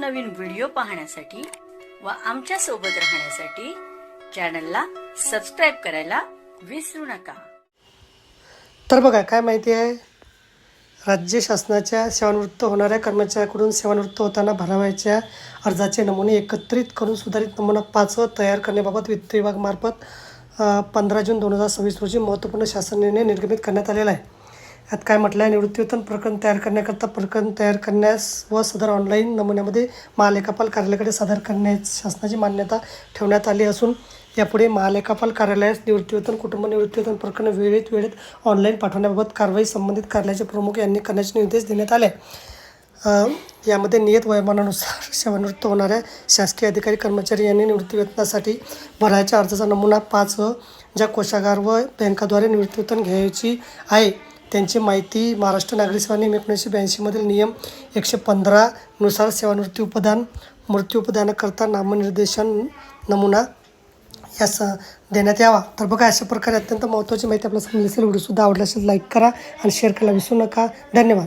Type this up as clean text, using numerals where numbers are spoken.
नवनवीन व्हिडिओ पाहण्यासाठी व आमच्या सोबत राहण्यासाठी चॅनलला सबस्क्राइब करायला विसरू नका। तर बघा काय माहिती आहे, राज्य शासनाच्या सेवानिवृत्त होणाऱ्या कर्मचाऱ्यांकडून सेवानिवृत्त होताना भरावयाच्या अर्जाचे नमुने एकत्रित करून सुधारित नमुना 5 तयार करण्याबाबत वित्त विभागामार्फत 15 जून 2026 रोजी महत्त्वपूर्ण शासन निर्णय निर्गमित करण्यात आलेला आहे। यात काय म्हटलं आहे, निवृत्तीवेतन प्रकरण तयार करण्याकरता प्रकरण तयार करण्यास व सदर ऑनलाईन नमुन्यामध्ये महालेखापाल कार्यालयाकडे सादर करण्यास शासनाची मान्यता ठेवण्यात आली असून यापुढे महालेखापाल कार्यालयास निवृत्तीवेतन कुटुंब निवृत्तीवेतन प्रकरण वेळेत ऑनलाईन पाठवण्याबाबत कारवाई संबंधित कार्यालयाचे प्रमुख यांनी करण्याचे निर्देश देण्यात आले। यामध्ये नियत वयोमानानुसार सेवानिवृत्त होणाऱ्या शासकीय अधिकारी कर्मचारी यांनी निवृत्तीवेतनासाठी भरायच्या अर्जाचा नमुना 5 ज्या कोषागार व बँकाद्वारे निवृत्तीवेतन घ्यायची आहे त्यांची माहिती महाराष्ट्र नागरी सेवा नियम 1982 मधील नियम 115 नुसार सेवानिवृत्ती उपदान मृत्यू उपदानाकरता नामनिर्देशन नमुना यास देण्यात यावा। तर बघा, अशा प्रकारे अत्यंत महत्त्वाची माहिती आपल्याला समजली असेल। व्हिडिओसुद्धा आवडला असेल लाईक करा आणि शेअर करायला विसरू नका। धन्यवाद।